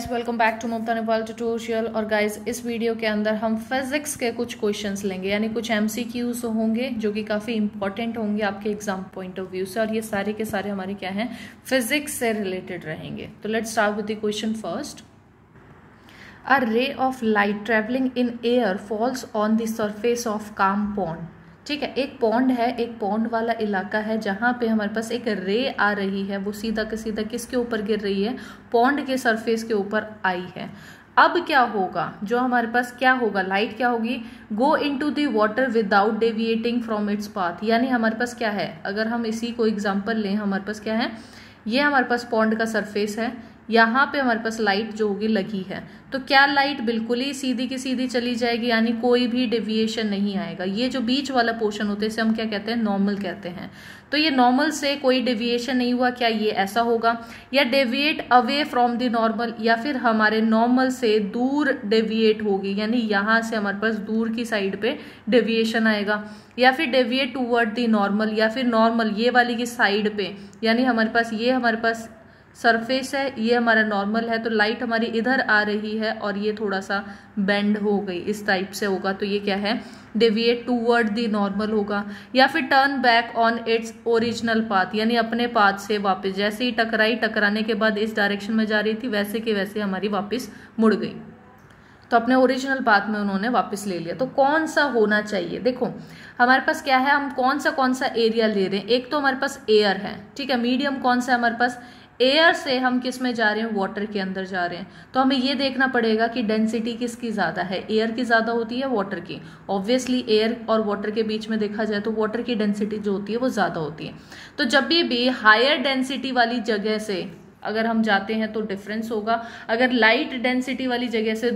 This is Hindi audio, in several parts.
Welcome back to Mamta Nepal tutorial. और गाइज इस वीडियो के अंदर हम फिजिक्स के कुछ क्वेश्चंस लेंगे, यानी कुछ एमसीक्यूज होंगे जो कि काफ़ी इंपॉर्टेंट होंगे आपके एग्जाम पॉइंट ऑफ व्यू से, और ये सारे के सारे हमारे क्या हैं, फिजिक्स से रिलेटेड रहेंगे। तो let's start with the question first. A ray of light travelling in air falls on the surface of काम पॉन्ड। ठीक है, एक पॉन्ड है, एक पॉन्ड वाला इलाका है जहाँ पे हमारे पास एक रे आ रही है, वो सीधा के सीधा किसके ऊपर गिर रही है, पॉन्ड के सरफेस के ऊपर आई है। अब क्या होगा, जो हमारे पास क्या होगा, लाइट क्या होगी, go into the water without deviating from its path. यानी हमारे पास क्या है, अगर हम इसी को एग्जांपल लें, हमारे पास क्या है, ये हमारे पास पॉन्ड का सरफेस है, यहाँ पे हमारे पास लाइट जो होगी लगी है, तो क्या लाइट बिल्कुल ही सीधी की सीधी चली जाएगी, यानी कोई भी डेविएशन नहीं आएगा। ये जो बीच वाला पोर्शन होता है इसे हम क्या कहते हैं, नॉर्मल कहते हैं। तो ये नॉर्मल से कोई डेविएशन नहीं हुआ, क्या ये ऐसा होगा, या deviate away from the normal, या फिर हमारे नॉर्मल से दूर डेविएट होगी, यानी यहाँ से हमारे पास दूर की साइड पे डेविएशन आएगा, या फिर डेविएट टूवर्ड द नॉर्मल, या फिर नॉर्मल ये वाली की साइड पे, यानी हमारे पास ये हमारे पास सरफेस है, ये हमारा नॉर्मल है, तो लाइट हमारी इधर आ रही है और ये थोड़ा सा बेंड हो गई, इस टाइप से होगा, तो ये क्या है, डेविएट टूवर्ड द नॉर्मल होगा। या फिर turn back on its original path, यानी अपने पाथ से वापस, जैसे ही टकराई, टकराने के बाद इस डायरेक्शन में जा रही थी, वैसे के वैसे हमारी वापस मुड़ गई, तो अपने ओरिजिनल पाथ में उन्होंने वापस ले लिया। तो कौन सा होना चाहिए, देखो हमारे पास क्या है, हम कौन सा एरिया ले रहे हैं, एक तो हमारे पास एयर है, ठीक है, मीडियम कौन सा है हमारे पास, एयर से हम किस में जा रहे हैं, वाटर के अंदर जा रहे हैं, तो हमें ये देखना पड़ेगा कि डेंसिटी किसकी ज्यादा है, एयर की ज्यादा होती है वाटर की। ऑब्वियसली एयर और वाटर के बीच में देखा जाए तो वाटर की डेंसिटी जो होती है वो ज्यादा होती है। तो जब भी हायर डेंसिटी वाली जगह से अगर हम जाते हैं तो डिफरेंस होगा, अगर लाइट डेंसिटी वाली जगह से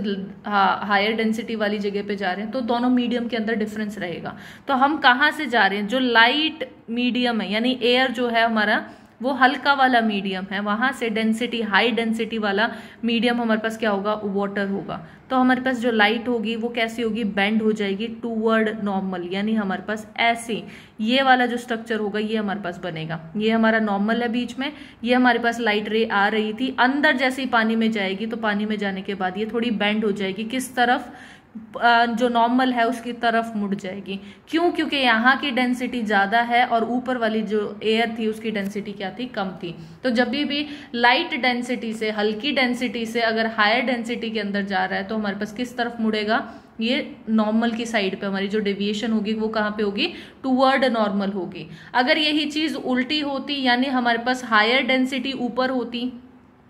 हायर डेंसिटी वाली जगह पे जा रहे हैं तो दोनों मीडियम के अंदर डिफरेंस रहेगा। तो हम कहाँ से जा रहे हैं, जो लाइट मीडियम है, यानी एयर जो है हमारा वो हल्का वाला मीडियम है, वहां से डेंसिटी हाई डेंसिटी वाला मीडियम हमारे पास क्या होगा, वाटर होगा। तो हमारे पास जो लाइट होगी वो कैसी होगी, बेंड हो जाएगी टूवर्ड नॉर्मल, यानी हमारे पास ऐसे ये वाला जो स्ट्रक्चर होगा ये हमारे पास बनेगा। ये हमारा नॉर्मल है बीच में, ये हमारे पास लाइट रे आ रही थी, अंदर जैसे ही पानी में जाएगी तो पानी में जाने के बाद ये थोड़ी बेंड हो जाएगी, किस तरफ, जो नॉर्मल है उसकी तरफ मुड़ जाएगी। क्यों, क्योंकि यहाँ की डेंसिटी ज्यादा है और ऊपर वाली जो एयर थी उसकी डेंसिटी क्या थी, कम थी। तो जब भी लाइट डेंसिटी से, हल्की डेंसिटी से अगर हायर डेंसिटी के अंदर जा रहा है तो हमारे पास किस तरफ मुड़ेगा, ये नॉर्मल की साइड पे हमारी जो डेविएशन होगी वो कहाँ पे होगी, टूवर्ड नॉर्मल होगी। अगर यही चीज उल्टी होती, यानी हमारे पास हायर डेंसिटी ऊपर होती,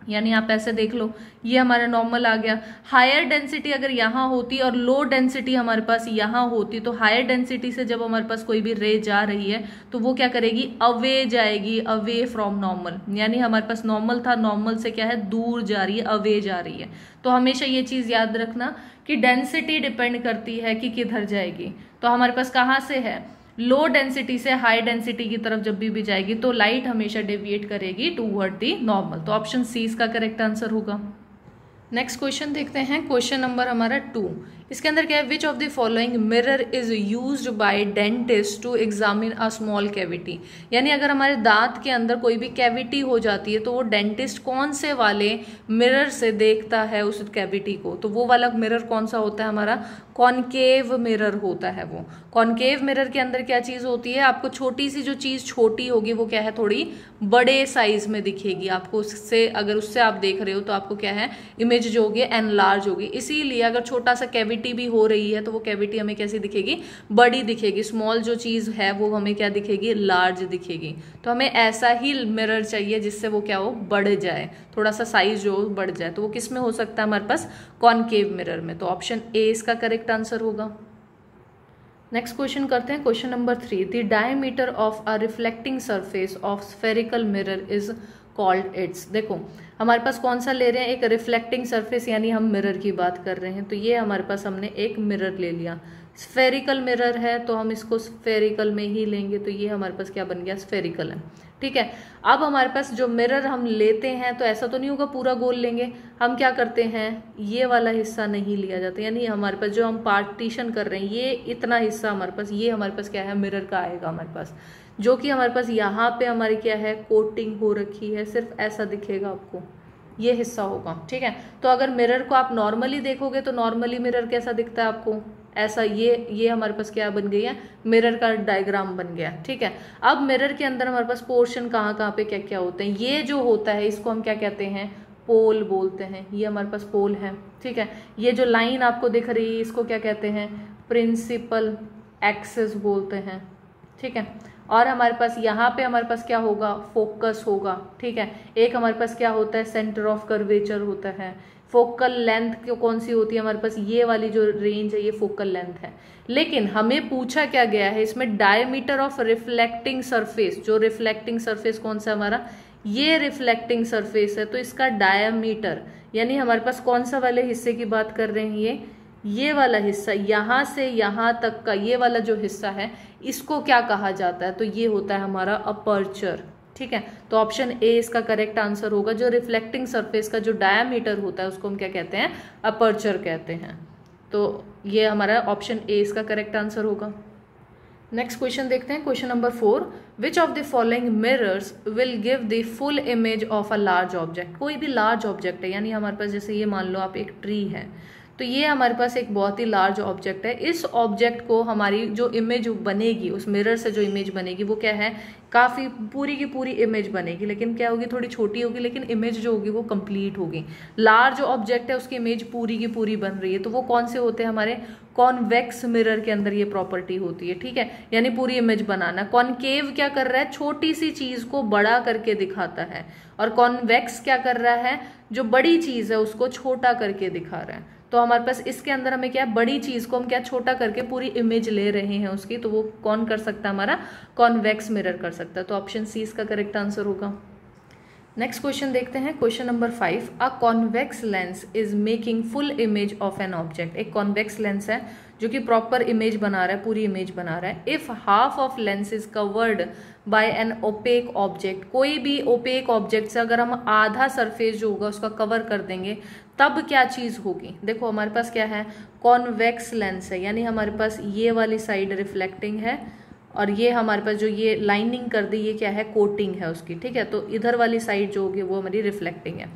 यानी आप ऐसे देख लो, ये हमारा नॉर्मल आ गया, हायर डेंसिटी अगर यहाँ होती और लो डेंसिटी हमारे पास यहाँ होती, तो हायर डेंसिटी से जब हमारे पास कोई भी रे जा रही है तो वो क्या करेगी, अवे जाएगी, अवे फ्रॉम नॉर्मल, यानी हमारे पास नॉर्मल था, नॉर्मल से क्या है, दूर जा रही है, अवे जा रही है। तो हमेशा ये चीज याद रखना कि डेंसिटी डिपेंड करती है कि किधर जाएगी। तो हमारे पास कहाँ से है, लो डेंसिटी से हाई डेंसिटी की तरफ जब भी जाएगी तो लाइट हमेशा डेविएट करेगी टूवर्ड दी नॉर्मल। तो ऑप्शन सी इसका करेक्ट आंसर होगा। नेक्स्ट क्वेश्चन देखते हैं, क्वेश्चन नंबर हमारा 2। इसके अंदर क्या है, which of the following mirror is used by dentist to examine a small cavity. यानी अगर हमारे दांत के अंदर कोई भी कैविटी हो जाती है तो वो डेंटिस्ट कौन से वाले मिरर से देखता है उस कैविटी को, तो वो वाला मिरर कौन सा होता है हमारा, कॉनकेव मिरर होता है। वो कॉनकेव मिरर के अंदर क्या चीज होती है, आपको छोटी सी जो चीज छोटी होगी वो क्या है, थोड़ी बड़े साइज में दिखेगी आपको, उससे अगर उससे आप देख रहे हो तो आपको क्या है, इमेज जो होगी एनलार्ज होगी। इसीलिए अगर छोटा सा कैविटी भी हो रही है तो वो कैविटी हमें कैसी दिखेगी, बड़ी दिखेगी, स्मॉल जो चीज है वो हमें क्या दिखेगी, लार्ज दिखेगी। तो हमें ऐसा ही मिरर चाहिए जिससे वो क्या हो, बढ़ जाए, थोड़ा सा साइज जो बढ़ जाए। तो वो किस में हो सकता है हमारे पास, कॉनकेव मिरर में। तो ऑप्शन ए इसका करेक्ट आंसर होगा। नेक्स्ट क्वेश्चन करते हैं, question number 3। The diameter of a reflecting surface of spherical mirror is called its. देखो हमारे पास कौन सा ले रहे हैं, एक रिफ्लेक्टिंग सरफेस, यानी हम मिरर की बात कर रहे हैं। तो ये हमारे पास हमने एक मिरर ले लिया, स्फेरिकल मिरर है तो हम इसको स्फेरिकल में ही लेंगे, तो ये हमारे पास क्या बन गया, स्फेरिकल है। ठीक है, अब हमारे पास जो मिरर हम लेते हैं तो ऐसा तो नहीं होगा पूरा गोल लेंगे, हम क्या करते हैं, ये वाला हिस्सा नहीं लिया जाता, यानी हमारे पास जो हम पार्टीशन कर रहे हैं ये इतना हिस्सा हमारे पास, ये हमारे पास क्या है, मिरर का आएगा हमारे पास, जो कि हमारे पास यहाँ पे हमारी क्या है, कोटिंग हो रखी है, सिर्फ ऐसा दिखेगा आपको, ये हिस्सा होगा, ठीक है। तो अगर मिरर को आप नॉर्मली देखोगे तो नॉर्मली मिरर कैसा दिखता है आपको, ऐसा, ये हमारे पास क्या बन गई है, मिरर का डायग्राम बन गया, ठीक है। अब मिरर के अंदर हमारे पास पोर्शन कहाँ कहाँ पे क्या क्या होते हैं, ये जो होता है इसको हम क्या कहते हैं, पोल बोलते हैं। ये हमारे पास पोल है, ठीक है। ये जो लाइन आपको दिख रही है इसको क्या कहते हैं, प्रिंसिपल एक्सिस बोलते हैं, ठीक है। और हमारे पास यहाँ पे हमारे पास क्या होगा, फोकस होगा, ठीक है। एक हमारे पास क्या होता है, सेंटर ऑफ कर्वेचर होता है। फोकल लेंथ क्यों कौन सी होती है हमारे पास, ये वाली जो रेंज है ये फोकल लेंथ है। लेकिन हमें पूछा क्या गया है इसमें, डायमीटर ऑफ रिफ्लेक्टिंग सरफेस। जो रिफ्लेक्टिंग सरफेस कौन सा हमारा, ये रिफ्लेक्टिंग सरफेस है, तो इसका डायमीटर यानी हमारे पास कौन सा वाले हिस्से की बात कर रहे हैं, ये वाला हिस्सा, यहां से यहां तक का ये वाला जो हिस्सा है इसको क्या कहा जाता है, तो ये होता है हमारा अपर्चर, ठीक है। तो ऑप्शन ए इसका करेक्ट आंसर होगा। जो रिफ्लेक्टिंग सरफेस का जो डायमीटर होता है उसको हम क्या कहते हैं, अपर्चर कहते हैं। तो ये हमारा ऑप्शन ए इसका करेक्ट आंसर होगा। नेक्स्ट क्वेश्चन देखते हैं, question number 4, which of the following mirrors will give the full image of a large object. कोई भी लार्ज ऑब्जेक्ट है, यानी हमारे पास जैसे ये मान लो आप एक ट्री है, तो ये हमारे पास एक बहुत ही लार्ज ऑब्जेक्ट है। इस ऑब्जेक्ट को हमारी जो इमेज बनेगी, उस मिरर से जो इमेज बनेगी वो क्या है, काफ़ी पूरी की पूरी इमेज बनेगी, लेकिन क्या होगी, थोड़ी छोटी होगी, लेकिन इमेज जो होगी वो कंप्लीट होगी। लार्ज ऑब्जेक्ट है उसकी इमेज पूरी की पूरी बन रही है, तो वो कौन से होते हैं हमारे, कॉन्वेक्स मिरर के अंदर ये प्रॉपर्टी होती है, ठीक है। यानी पूरी इमेज बनाना। कॉनकेव क्या कर रहा है, छोटी सी चीज को बड़ा करके दिखाता है, और कॉन्वेक्स क्या कर रहा है, जो बड़ी चीज है उसको छोटा करके दिखा रहा है। तो हमारे पास इसके अंदर हमें क्या, बड़ी चीज को हम क्या छोटा करके पूरी इमेज ले रहे हैं उसकी, तो वो कौन कर सकता है, हमारा कॉन्वेक्स मिरर कर सकता है। तो ऑप्शन सी इसका करेक्ट आंसर होगा। नेक्स्ट क्वेश्चन देखते हैं, question number 5, a convex lens is making full image of an object. एक कॉन्वेक्स लेंस है जो कि प्रॉपर इमेज बना रहा है, पूरी इमेज बना रहा है। If half of lens is covered by an opaque object, कोई भी ओपेक ऑब्जेक्ट से अगर हम आधा सरफेस जो होगा उसका कवर कर देंगे तब क्या चीज होगी। देखो हमारे पास क्या है, कॉन्वेक्स लेंस है, यानी हमारे पास ये वाली साइड रिफ्लेक्टिंग है, और ये हमारे पास जो ये लाइनिंग कर दी ये क्या है, कोटिंग है उसकी, ठीक है। तो इधर वाली साइड जो होगी वो हमारी रिफ्लेक्टिंग है।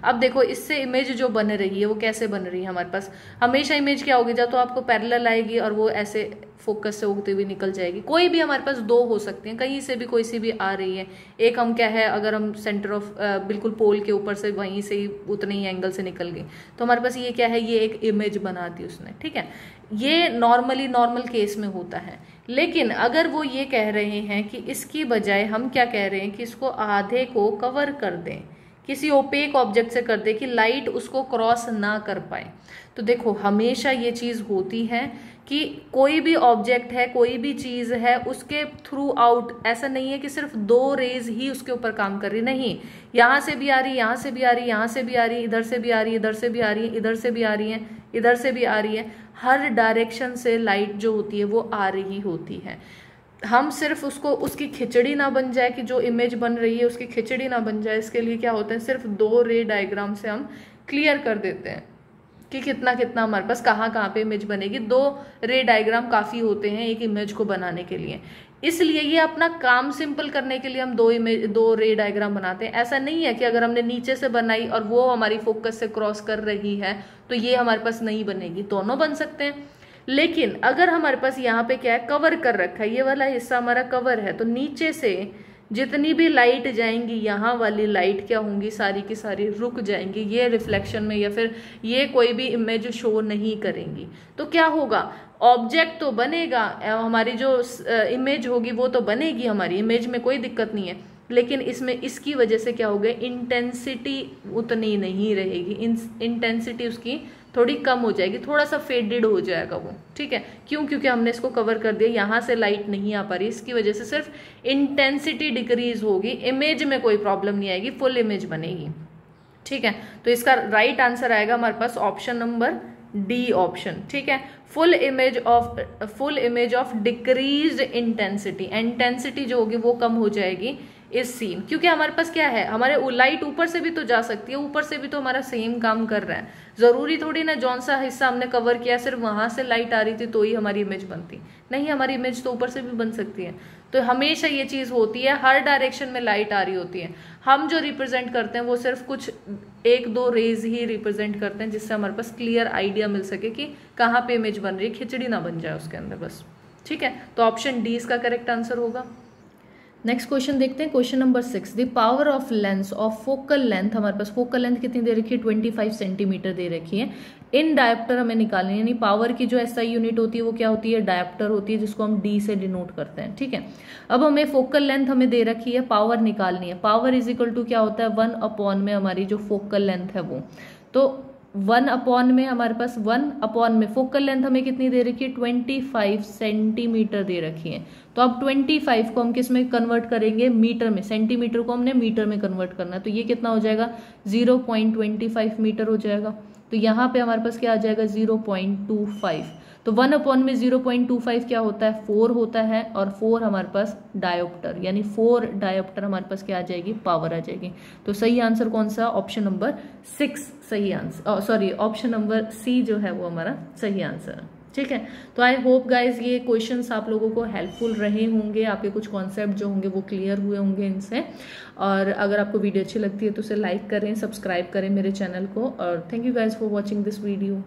अब देखो इससे इमेज जो बन रही है वो कैसे बन रही है, हमारे पास हमेशा इमेज क्या होगी, या तो आपको पैरेलल आएगी और वो ऐसे फोकस से होती हुई निकल जाएगी। कोई भी हमारे पास दो हो सकती हैं, कहीं से भी कोई सी भी आ रही है। एक हम क्या है, अगर हम सेंटर ऑफ बिल्कुल पोल के ऊपर से वहीं से ही उतने ही एंगल से निकल गई, तो हमारे पास ये क्या है, ये एक इमेज बना दी उसने, ठीक है। ये नॉर्मल केस में होता है। लेकिन अगर वो ये कह रहे हैं कि इसकी बजाय हम क्या कह रहे हैं कि इसको आधे को कवर कर दें, किसी ओपेक ऑब्जेक्ट से कर दे कि लाइट उसको क्रॉस ना कर पाए, तो देखो हमेशा ये चीज होती है कि कोई भी ऑब्जेक्ट है, कोई भी चीज है, उसके थ्रू आउट ऐसा नहीं है कि सिर्फ दो रेज ही उसके ऊपर काम कर रही, नहीं, यहां से भी आ रही, यहां से भी आ रही, यहां से भी आ रही, इधर से भी आ रही, इधर से भी आ रही है, इधर से भी आ रही है, इधर से भी आ रही है। हर डायरेक्शन से लाइट जो होती है वो आ रही होती है। हम सिर्फ उसको, उसकी खिचड़ी ना बन जाए, कि जो इमेज बन रही है उसकी खिचड़ी ना बन जाए, इसके लिए क्या होता है, सिर्फ दो रे डायग्राम से हम क्लियर कर देते हैं कि कितना कितना हमारे पास कहाँ कहाँ पे इमेज बनेगी। दो रे डायग्राम काफी होते हैं एक इमेज को बनाने के लिए, इसलिए ये अपना काम सिंपल करने के लिए हम दो रे डायग्राम बनाते हैं। ऐसा नहीं है कि अगर हमने नीचे से बनाई और वो हमारी फोकस से क्रॉस कर रही है तो ये हमारे पास नहीं बनेगी, दोनों बन सकते हैं। लेकिन अगर हमारे पास यहाँ पे क्या है, कवर कर रखा है, ये वाला हिस्सा हमारा कवर है, तो नीचे से जितनी भी लाइट जाएंगी, यहाँ वाली लाइट क्या होंगी, सारी की सारी रुक जाएंगी, ये रिफ्लेक्शन में या फिर ये कोई भी इमेज शो नहीं करेंगी। तो क्या होगा, ऑब्जेक्ट तो बनेगा, हमारी जो इमेज होगी वो तो बनेगी, हमारी इमेज में कोई दिक्कत नहीं है, लेकिन इसमें इसकी वजह से क्या हो गया, इंटेंसिटी उतनी नहीं रहेगी, इंटेंसिटी उसकी थोड़ी कम हो जाएगी, थोड़ा सा फेडेड हो जाएगा वो, ठीक है। क्यों, क्योंकि हमने इसको कवर कर दिया, यहाँ से लाइट नहीं आ पा रही, इसकी वजह से सिर्फ इंटेंसिटी डिक्रीज होगी, इमेज में कोई प्रॉब्लम नहीं आएगी, फुल इमेज बनेगी, ठीक है। तो इसका राइट आंसर आएगा हमारे पास ऑप्शन नंबर डी ऑप्शन, ठीक है। Full image of decreased intensity, intensity जो होगी वो कम हो जाएगी इस सीन, क्योंकि हमारे पास क्या है, हमारे लाइट ऊपर से भी तो जा सकती है, ऊपर से भी तो हमारा सेम काम कर रहा है। जरूरी थोड़ी ना जौन सा हिस्सा हमने कवर किया सिर्फ वहां से लाइट आ रही थी तो ही हमारी इमेज बनती, नहीं, हमारी इमेज तो ऊपर से भी बन सकती है। तो हमेशा ये चीज होती है, हर डायरेक्शन में लाइट आ रही होती है, हम जो रिप्रेजेंट करते हैं वो सिर्फ कुछ एक दो रेज ही रिप्रेजेंट करते हैं, जिससे हमारे पास क्लियर आइडिया मिल सके कि कहाँ पे इमेज बन रही है, खिचड़ी ना बन जाए उसके अंदर बस। ठीक है, तो ऑप्शन डी इसका करेक्ट आंसर होगा। नेक्स्ट क्वेश्चन देखते हैं, question number 6। The power of lens of focal length, हमारे पास फोकल लेंथ कितनी दे रखी है, 25 सेंटीमीटर दे रखी है। इन डायोप्टर हमें निकालनी है, यानी पावर की जो एसआई यूनिट होती है वो क्या होती है, डायोप्टर होती है, जिसको हम डी से डिनोट करते हैं। ठीक है, अब हमें फोकल लेंथ हमें दे रखी है, पावर निकालनी है। पावर इज इक्वल टू क्या होता है, 1 में हमारी जो फोकल लेंथ है वो, तो 1 में हमारे पास 1 में फोकल लेंथ हमें कितनी दे रखी है, 25 सेंटीमीटर दे रखी है। तो अब 25 को हम किस में कन्वर्ट करेंगे, मीटर में। सेंटीमीटर को हमने मीटर में कन्वर्ट करना है, तो ये कितना हो जाएगा, 0.25 मीटर हो जाएगा। तो यहाँ पे हमारे पास क्या आ जाएगा, 0.25। तो 1 में 0.25 क्या होता है, 4 होता है, और 4 हमारे पास डायोप्टर, यानी 4 डायोप्टर हमारे पास क्या आ जाएगी, पावर आ जाएगी। तो सही आंसर कौन सा, ऑप्शन नंबर 6 सही answer, sorry option number C जो है वो हमारा सही आंसर। ठीक है, तो आई होप गाइज ये क्वेश्चंस आप लोगों को हेल्पफुल रहे होंगे, आपके कुछ कॉन्सेप्ट जो होंगे वो क्लियर हुए होंगे इनसे। और अगर आपको वीडियो अच्छी लगती है तो उसे लाइक करें, सब्सक्राइब करें मेरे चैनल को, और thank you guys for watching this video.